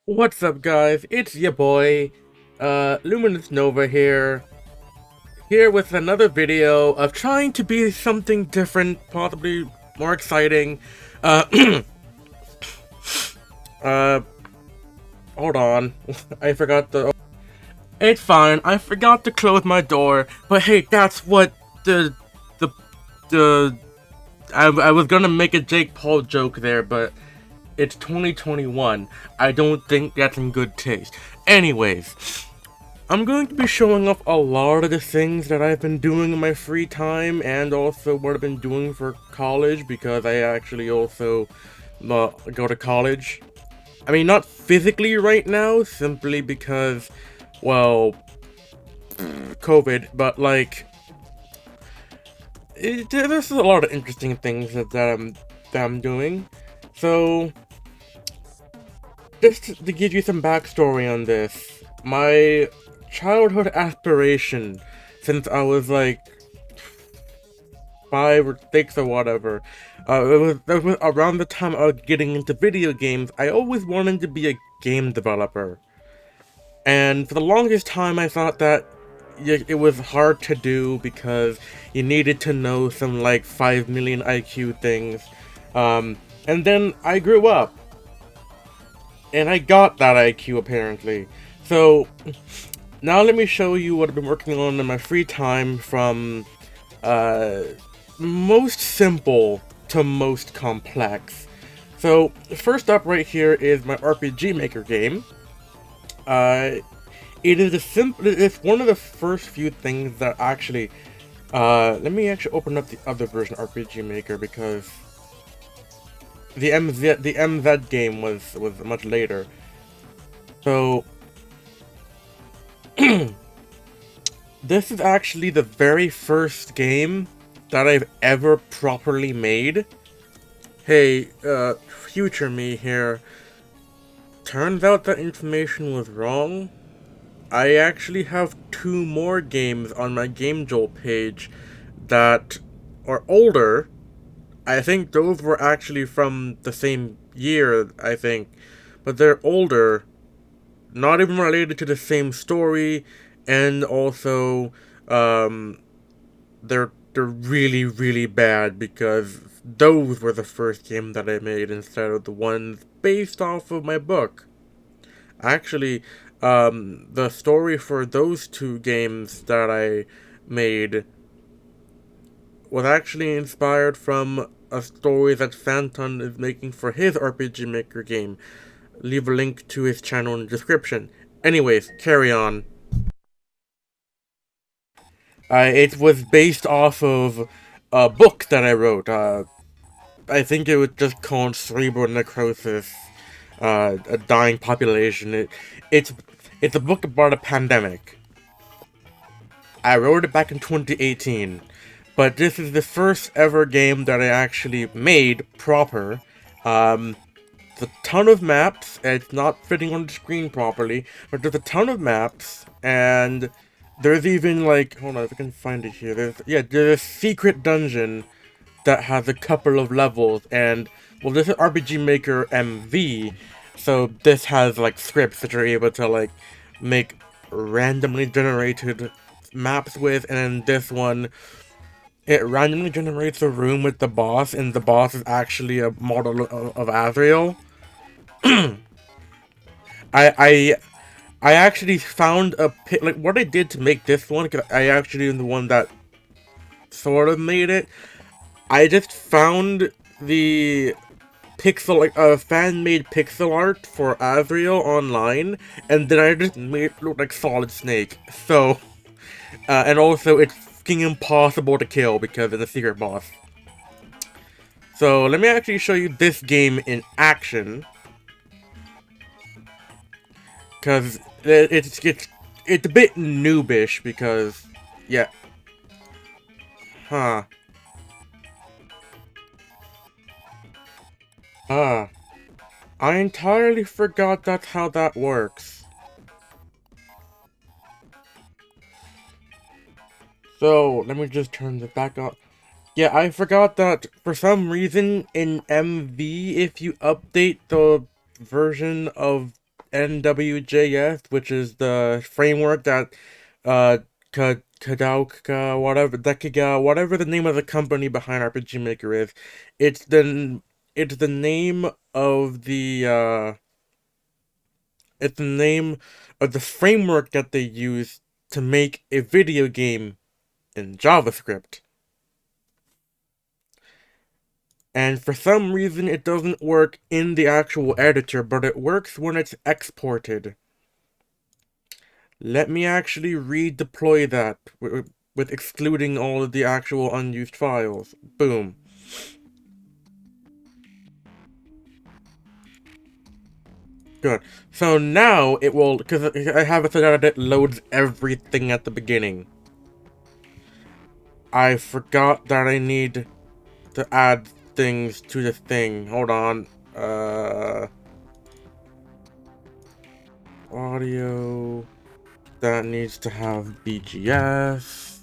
What's up, guys? It's your boy, Luminous Nova here with another video of trying to be something different, possibly more exciting. Uh, uh, hold on. I forgot to. It's fine. I forgot to close my door, but hey, that's what the, the, I was gonna make a Jake Paul joke there, but it's 2021. I don't think that's in good taste. Anyways. I'm going to be showing off a lot of the things that I've been doing in my free time and also what I've been doing for college because I actually also go to college. I mean, not physically right now, simply because, well, COVID, but like, there's a lot of interesting things that I'm doing. So, just to give you some backstory on this, my childhood aspiration since I was like 5 or 6 or whatever. It was around the time I was getting into video games. I always wanted to be a game developer, and for the longest time, I thought that it was hard to do because you needed to know some like 5 million IQ things. And then I grew up, and I got that IQ apparently. So now let me show you what I've been working on in my free time from uh, most simple to most complex. So first up right here is my RPG Maker game. Uh, it is a simple. It's one of the first few things that actually. Let me actually open up the other version RPG Maker because the MZ game was much later. So this is actually the very first game that I've ever properly made. Hey, future me here. Turns out that information was wrong. I actually have two more games on my Game Jolt page that are older. I think those were actually from the same year, I think. But they're older, not even related to the same story, and also, they're really, really bad because those were the first game that I made instead of the ones based off of my book. Actually, the story for those two games that I made was actually inspired from a story that Phantom is making for his RPG Maker game. Leave a link to his channel in the description. Anyways, carry on. It was based off of a book that I wrote. I think it was just called Cerebral Necrosis, a dying population. It's it's a book about a pandemic. I wrote it back in 2018, but this is the first ever game that I actually made proper. There's a ton of maps, and it's not fitting on the screen properly, but there's a ton of maps, and there's even like, hold on if I can find it here. There's a secret dungeon that has a couple of levels, and well, this is RPG Maker MV, so this has like scripts that you're able to like make randomly generated maps with, and then this one it randomly generates a room with the boss, and the boss is actually a model of Azrael. I I I actually found like what I did to make this one. 'Cause I actually am the one that sort of made it. I just found the pixel like fan made pixel art for Azrael online, and then I just made it look like Solid Snake. So, and also it's fucking impossible to kill because it's a secret boss. So let me actually show you this game in action, because it's a bit noobish because yeah, huh, ah, I entirely forgot that's how that works. So let me just turn this back on. Yeah, I forgot that for some reason in MV, if you update the version of NWJS, which is the framework that Kadauka, whatever, Dekiga, whatever the name of the company behind RPG Maker is. It's the it's the name of the it's the name of the framework that they use to make a video game in JavaScript. And for some reason, it doesn't work in the actual editor, but it works when it's exported. Let me actually redeploy that with excluding all of the actual unused files. Boom. Good. So now it will, because I have it so that it loads everything at the beginning. I forgot that I need to add things to the thing. Hold on. Audio. That needs to have BGS.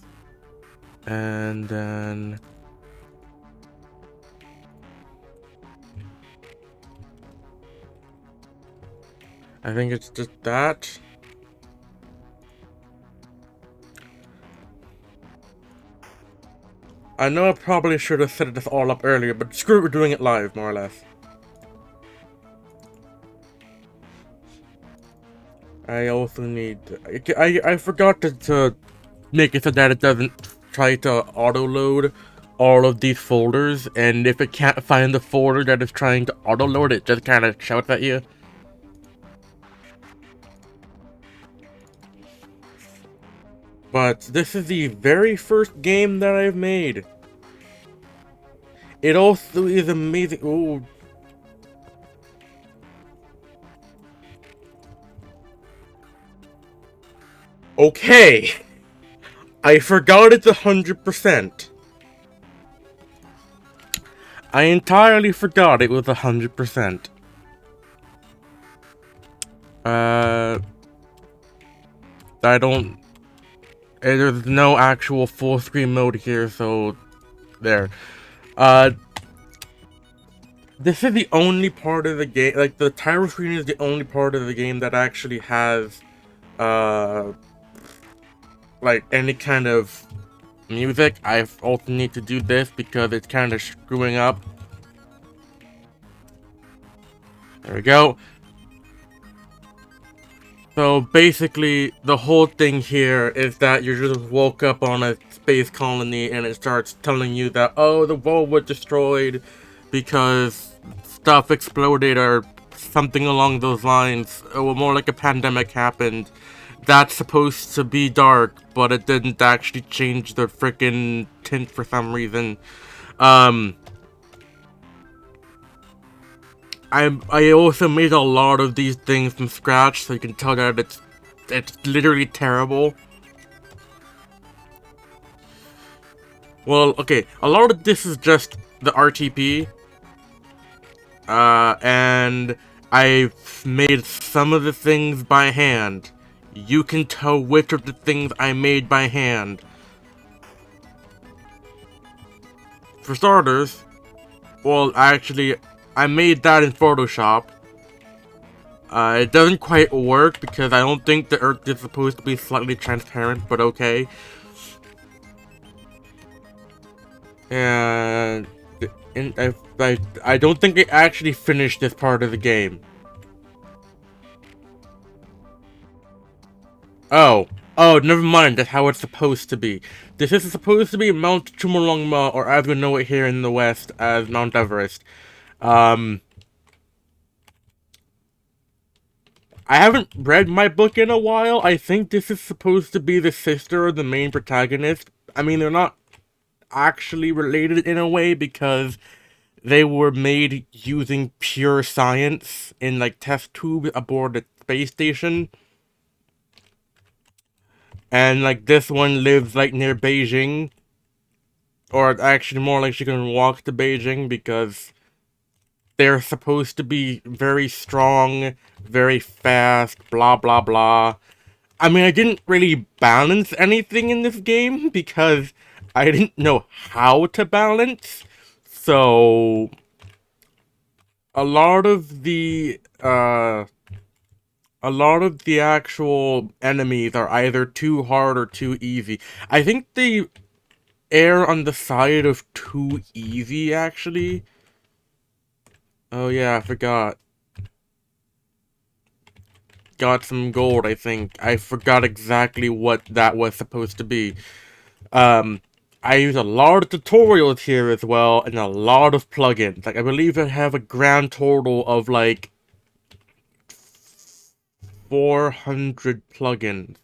And then... I think it's just that. I know I probably should have set this all up earlier, but screw it, we're doing it live, more or less. I also need... I forgot to make it so that it doesn't try to auto-load all of these folders, and if it can't find the folder that is trying to auto-load, it just kind of shouts at you. But this is the very first game that I've made. It also is amazing. Ooh. Okay. I forgot it's 100%. I entirely forgot it was 100%. I don't... There's no actual full screen mode here, so... There. This is the only part of the game... Like, the title screen is the only part of the game that actually has... like, any kind of music. I also need to do this because it's kind of screwing up. There we go. So basically, the whole thing here is that you just woke up on a space colony and it starts telling you that, oh, the world was destroyed because stuff exploded or something along those lines. Or more like a pandemic happened. That's supposed to be dark, but it didn't actually change the frickin' tint for some reason. I also made a lot of these things from scratch, so you can tell that it's literally terrible. Well, okay, a lot of this is just the RTP. And I've made some of the things by hand. You can tell which of the things I made by hand. For starters, well, actually, I made that in Photoshop. It doesn't quite work because I don't think the Earth is supposed to be slightly transparent, but okay. And I don't think it actually finished this part of the game. Oh, never mind. That's how it's supposed to be. This is supposed to be Mount Chumulongma, or as we know it here in the West, as Mount Everest. I haven't read my book in a while. I think this is supposed to be the sister of the main protagonist. I mean, they're not actually related in a way because they were made using pure science in, like, test tubes aboard the space station. And, like, this one lives, like, near Beijing. Or actually more like she can walk to Beijing because they're supposed to be very strong, very fast, blah blah blah. I mean, I didn't really balance anything in this game because I didn't know how to balance. So a lot of the A lot of the actual enemies are either too hard or too easy. I think they err on the side of too easy, actually. Oh yeah, I forgot. Got some gold, I think. I forgot exactly what that was supposed to be. Um, I use a lot of tutorials here as well, and a lot of plugins. Like, I believe I have a grand total of, like, 400 plugins.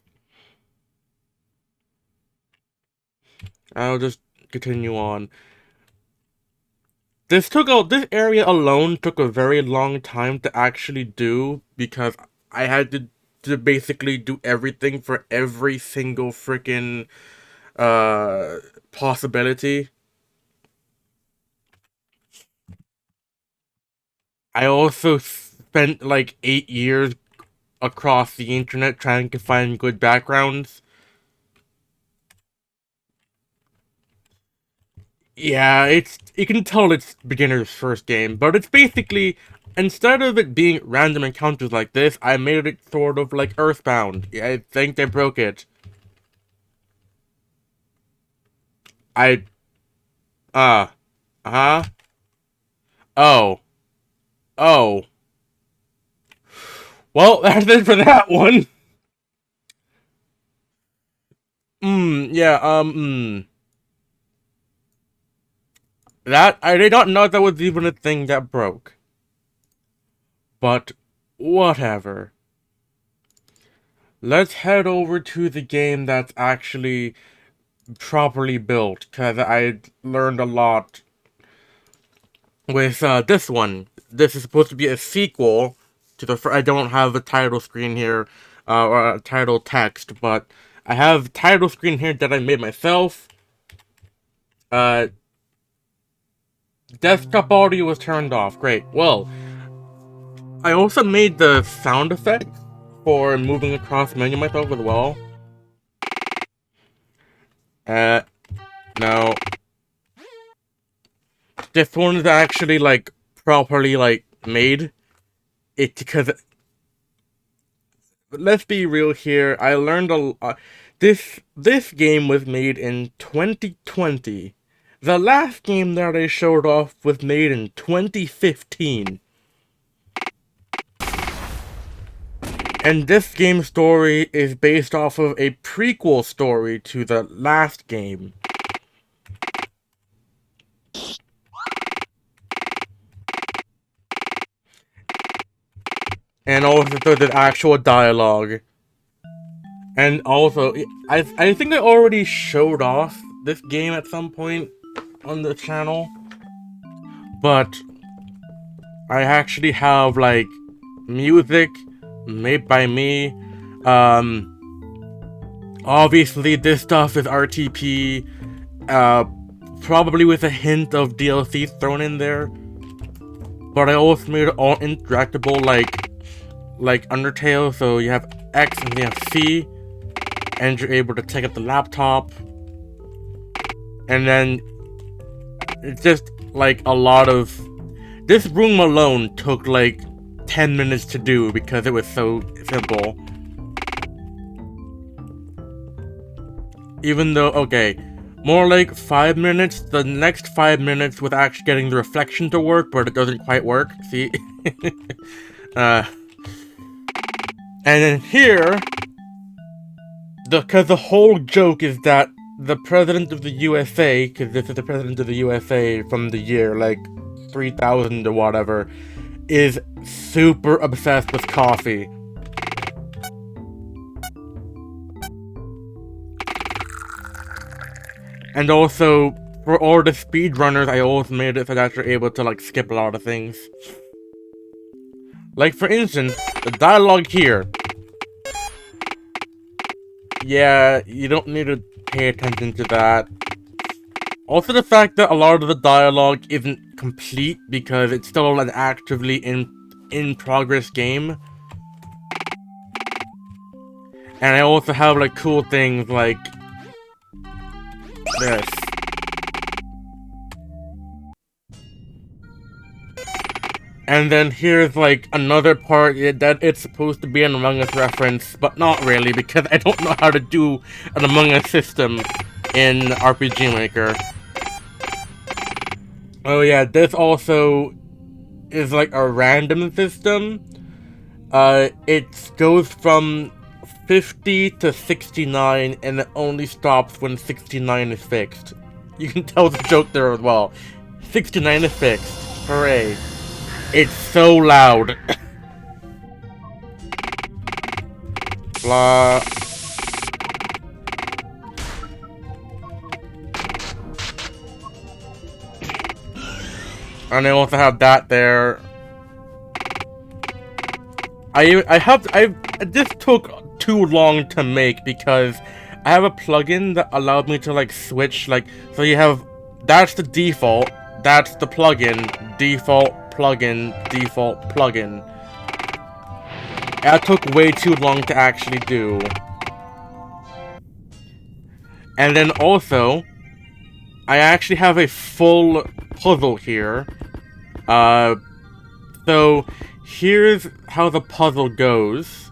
I'll just continue on. This area alone took a very long time to actually do, because I had to basically do everything for every single freaking uh possibility. I also spent like 8 years across the internet trying to find good backgrounds. Yeah, you can tell it's beginner's first game, but it's basically, instead of it being random encounters like this, I made it sort of like Earthbound. Yeah, I think they broke it. I uh huh. Oh. Oh. Well, that's it for that one. Yeah, That, I did not know that was even a thing that broke. But, whatever. Let's head over to the game that's actually properly built, because I learned a lot with this one. This is supposed to be a sequel to the. I don't have a title screen here, or a title text, but I have a title screen here that I made myself. Uh, Desktop audio was turned off. Great. Well, I also made the sound effect for moving across menu myself as well. No. This one is actually, like, properly, like, made. It, because, let's be real here, I learned this game was made in 2020. The last game that I showed off was made in 2015. And this game's story is based off of a prequel story to the last game. And also the actual dialogue. And also, I think I already showed off this game at some point on the channel. But I actually have, like, music made by me. Obviously this stuff is RTP, probably with a hint of DLC thrown in there. But I also made it all interactable, like Undertale, so you have X and you have C, and you're able to take up the laptop. And then, it's just, like, a lot of... This room alone took, like, 10 minutes to do because it was so simple. Even though, okay, more like 5 minutes, the next 5 minutes with actually getting the reflection to work, but it doesn't quite work, see? And then here, because the whole joke is that the president of the USA, because this is the president of the USA from the year, like, 3000 or whatever, is super obsessed with coffee. And also, for all the speedrunners, I always made it so that you're able to, like, skip a lot of things. Like, for instance, the dialogue here. Yeah, you don't need to pay attention to that. Also, the fact that a lot of the dialogue isn't complete because it's still an actively in progress game. And I also have, like, cool things like this. And then here's like another part that it's supposed to be an Among Us reference, but not really because I don't know how to do an Among Us system in RPG Maker. Oh yeah, this also is like a random system. It goes from 50 to 69 and it only stops when 69 is fixed. You can tell the joke there as well. 69 is fixed. Hooray. It's so loud. Blah. And I also have that there. This took too long to make because I have a plugin that allowed me to like switch, like, so you have, that's the default, that's the plugin, default, plugin, default, plugin. That took way too long to actually do. And then also, I actually have a full puzzle here. So here's how the puzzle goes.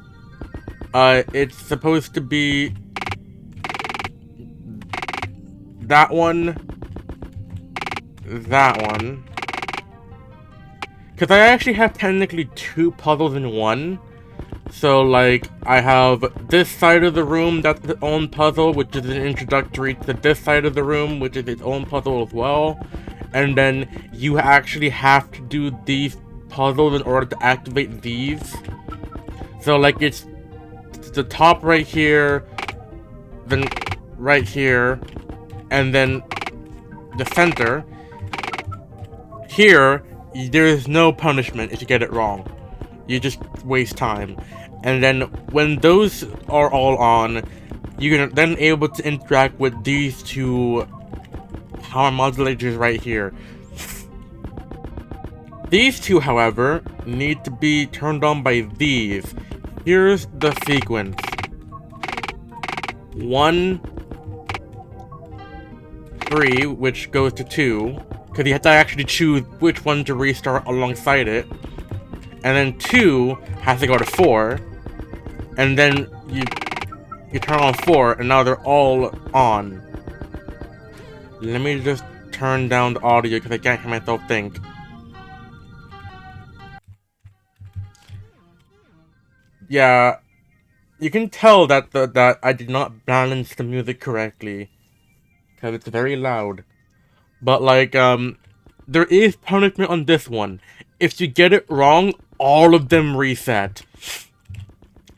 It's supposed to be that one, because I actually have technically two puzzles in one. So, like, I have this side of the room that's its own puzzle, which is an introductory to this side of the room, which is its own puzzle as well. And then you actually have to do these puzzles in order to activate these. So, like, it's the top right here, then right here, and then the center. Here, there is no punishment if you get it wrong. You just waste time. And then when those are all on, you're then able to interact with these two power modulators right here. These two, however, need to be turned on by these. Here's the sequence. 1, 3, which goes to 2, because you have to actually choose which one to restart alongside it. And then 2 has to go to 4, and then you turn on 4, and now they're all on. Let me just turn down the audio because I can't hear myself think. Yeah, you can tell that that I did not balance the music correctly because it's very loud. But like, there is punishment on this one. If you get it wrong, all of them reset.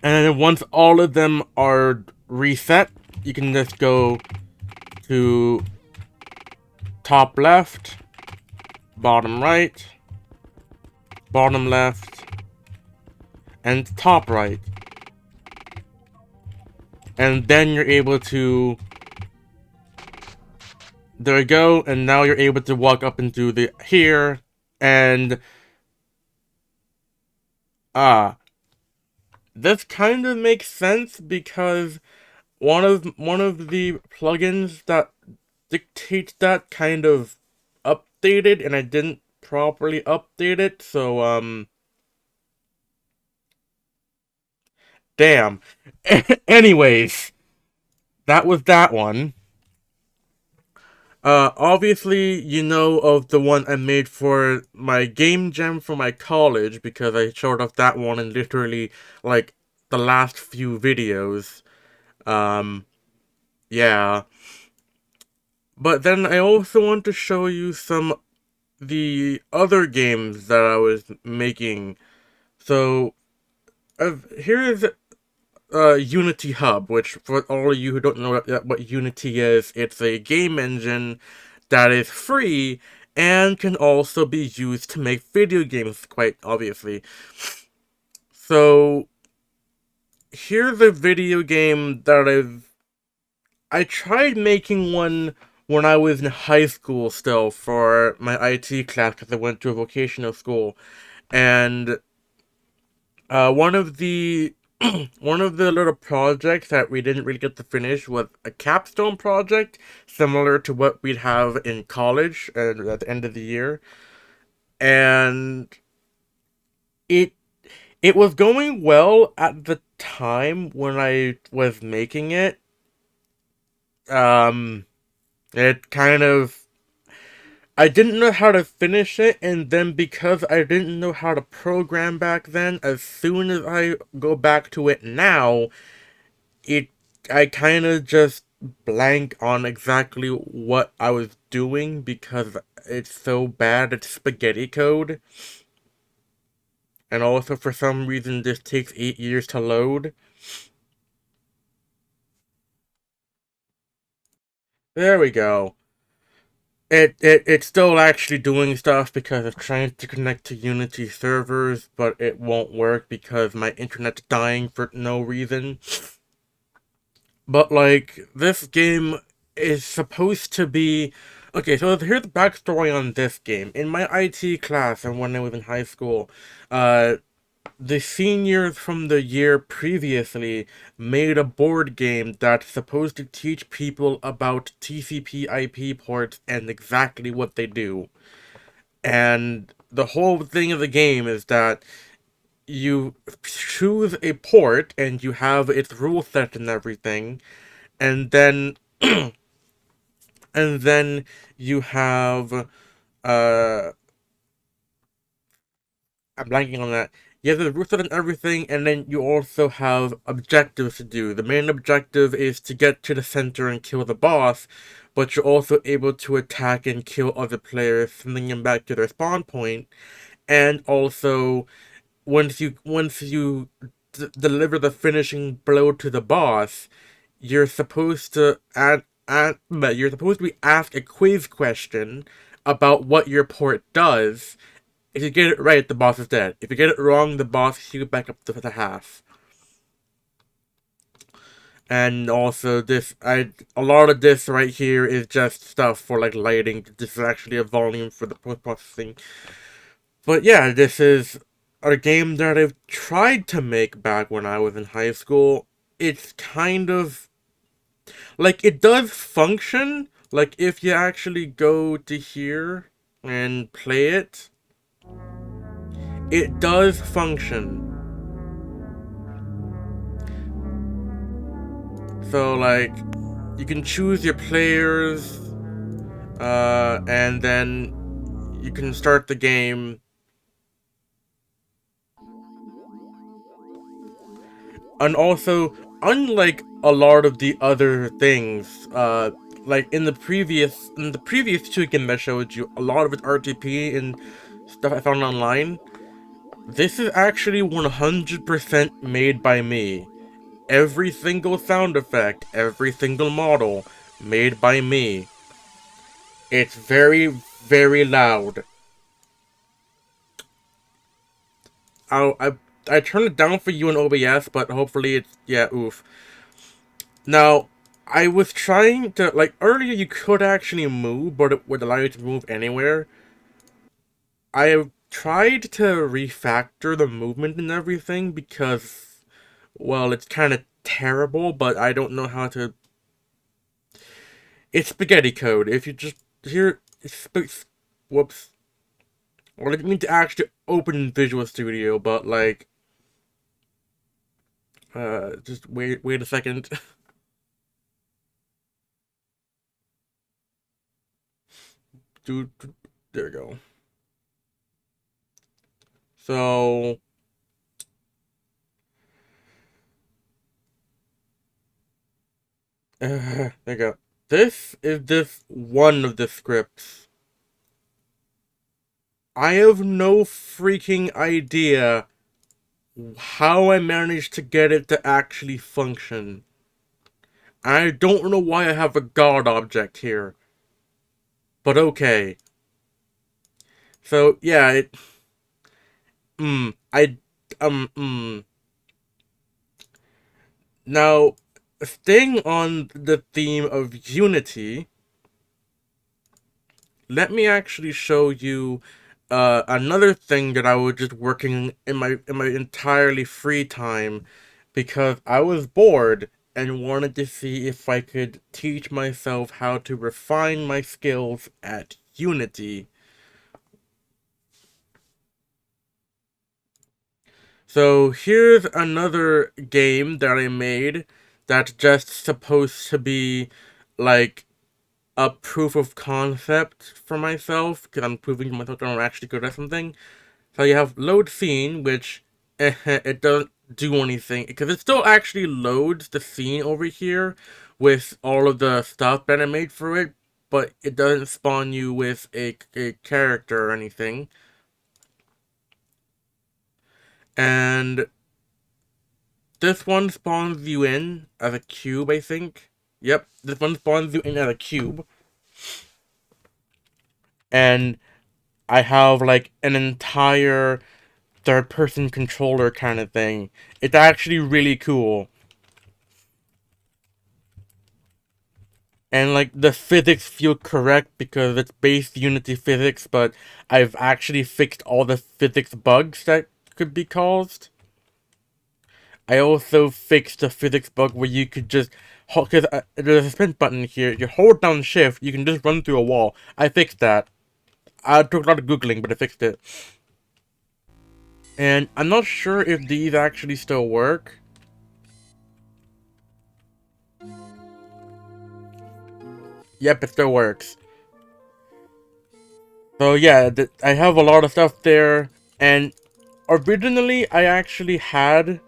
And then once all of them are reset, you can just go to top left, bottom right, bottom left, and top right. And then you're able to... There you go, and now you're able to walk up into the... here, and... this kind of makes sense because one of the plugins that dictates that kind of updated, and I didn't properly update it, so damn. Anyways, that was that one. Obviously, you know of the one I made for my game jam for my college, because I showed off that one in literally, like, the last few videos. Yeah. But then I also want to show you some the other games that I was making. So, here's Unity Hub, which for all of you who don't know what Unity is, it's a game engine that is free and can also be used to make video games, quite obviously. So, here's a video game that I tried making one when I was in high school still for my IT class because I went to a vocational school, and one of the one of the little projects that we didn't really get to finish was a capstone project, similar to what we'd have in college at the end of the year. And it it was going well at the time when I was making it. Um, it kind of I didn't know how to finish it, and then because I didn't know how to program back then, as soon as I go back to it now, it I kind of just blank on exactly what I was doing because it's so bad. It's spaghetti code, and also for some reason this takes 8 years to load. There we go. It's still actually doing stuff because it's trying to connect to Unity servers, but it won't work because my internet's dying for no reason. But like this game is supposed to be okay, so here's the backstory on this game. In my IT class and when I was in high school, uh the seniors from the year previously made a board game that's supposed to teach people about TCP IP ports and exactly what they do. And the whole thing of the game is that you choose a port and you have its rule set and everything, and then and then you have I'm blanking on that. You have the rule set and everything, and then you also have objectives to do. The main objective is to get to the center and kill the boss, but you're also able to attack and kill other players, sending them back to their spawn point. And also, once you deliver the finishing blow to the boss, you're supposed to you're supposed to be asked a quiz question about what your port does. If you get it right, the boss is dead. If you get it wrong, the boss shoots back up to the half. And also, a lot of this right here is just stuff for like lighting. This is actually a volume for the post processing. But yeah, this is a game that I've tried to make back when I was in high school. It's kind of like it does function. Like if you actually go to here and play it, it does function. So like you can choose your players, and then you can start the game. And also, unlike a lot of the other things, like in the previous two games I showed you, a lot of it's RTP and stuff I found online. This is actually 100% made by me. Every single sound effect, every single model, made by me. It's very, very loud. I turned it down for you in OBS, but hopefully it's, yeah, oof. Now, I was trying to, like, earlier you could actually move, but it would allow you to move anywhere. I have tried to refactor the movement and everything because, well, it's kind of terrible, but I don't know how to. It's spaghetti code. If you just here, whoops. Well, I didn't mean to actually open Visual Studio, but like, just wait a second. Dude, there we go. So, there you go. This is just one of the scripts. I have no freaking idea how I managed to get it to actually function. I don't know why I have a god object here. But okay. So, yeah, mm, I, mm. Now, staying on the theme of Unity, let me actually show you another thing that I was just working in my entirely free time because I was bored and wanted to see if I could teach myself how to refine my skills at Unity. So here's another game that I made that's just supposed to be like a proof of concept for myself, because I'm proving to myself that I'm actually good at something. So you have load scene, which it doesn't do anything, because it still actually loads the scene over here with all of the stuff that I made for it, but it doesn't spawn you with a character or anything. And this one spawns you in as a cube, I think. Yep, this one spawns you in as a cube. And I have like an entire third person controller kind of thing. It's actually really cool. And like the physics feel correct because it's based Unity physics, but I've actually fixed all the physics bugs that could be caused. I also fixed the physics bug where you could just, because there's a sprint button here, you hold down shift, you can just run through a wall. I fixed that. I took a lot of googling, but I fixed it. And I'm not sure if these actually still work. Yep, it still works. So yeah, I have a lot of stuff there, and originally I actually had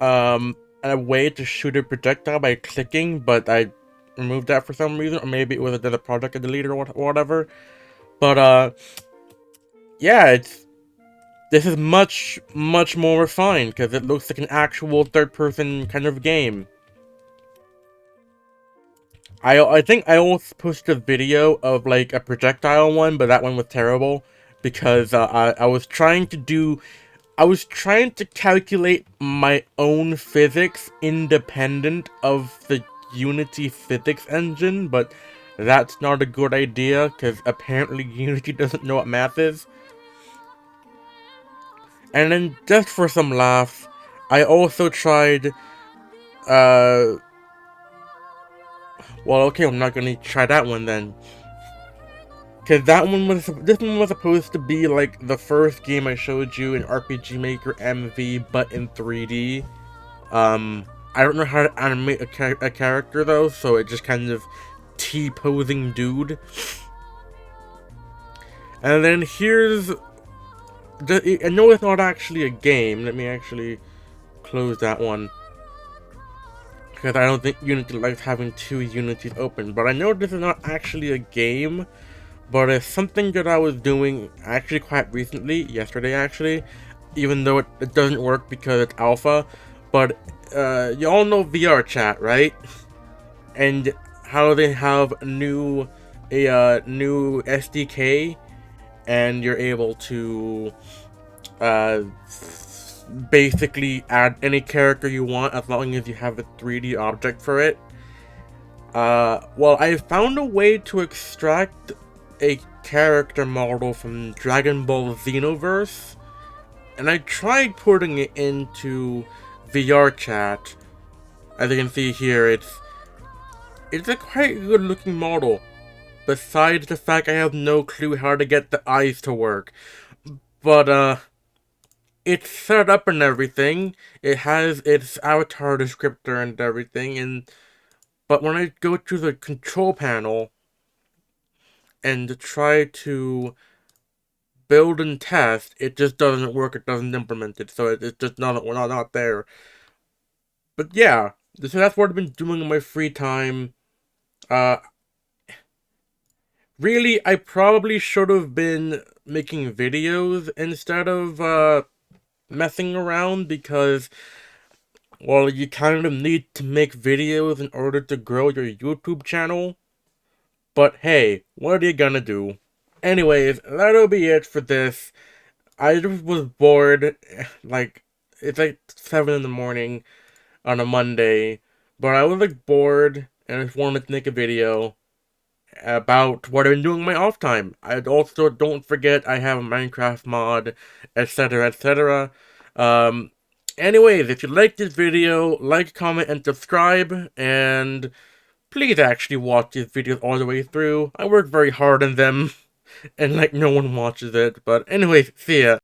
a way to shoot a projectile by clicking, but I removed that for some reason, or maybe it was another project I deleted or whatever. But yeah, this is much more refined because it looks like an actual third-person kind of game. I think I almost posted a video of like a projectile one, but that one was terrible because I was trying to calculate my own physics independent of the Unity physics engine, but that's not a good idea because apparently Unity doesn't know what math is. And then just for some laughs, I also tried, well, okay, I'm not gonna try that one then. Cause this one was supposed to be like the first game I showed you in RPG Maker MV, but in 3D. I don't know how to animate a character though, so it just kind of T-posing dude. And then here's I know it's not actually a game. Let me actually close that one. Because I don't think Unity likes having two Unities open. But I know this is not actually a game, but it's something that I was doing actually quite recently, yesterday actually, even though it doesn't work because it's alpha. But you all know VR chat, right? And how they have a new SDK, and you're able to uh, basically add any character you want as long as you have a 3D object for it. Well, I found a way to extract a character model from Dragon Ball Xenoverse, and I tried putting it into VR chat. As you can see here, it's a quite good looking model, besides the fact I have no clue how to get the eyes to work. But it's set up and everything. It has its avatar descriptor and everything, but when I go to the control panel and try to build and test, it just doesn't work. It doesn't implement it, so it's just not there. But yeah, that's what I've been doing in my free time. Uh, really, I probably should have been making videos instead of messing around, because, well, you kind of need to make videos in order to grow your YouTube channel. But hey, what are you gonna do? Anyways, that'll be it for this. I just was bored, like, it's like 7 in the morning on a Monday, but I was like bored, and I just wanted to make a video about what I've been doing in my off time. I also, don't forget, I have a Minecraft mod, etc, etc. Um, anyways, if you like this video, like, comment, and subscribe, and please actually watch these videos all the way through. I work very hard on them, and like no one watches it, but anyways, see ya.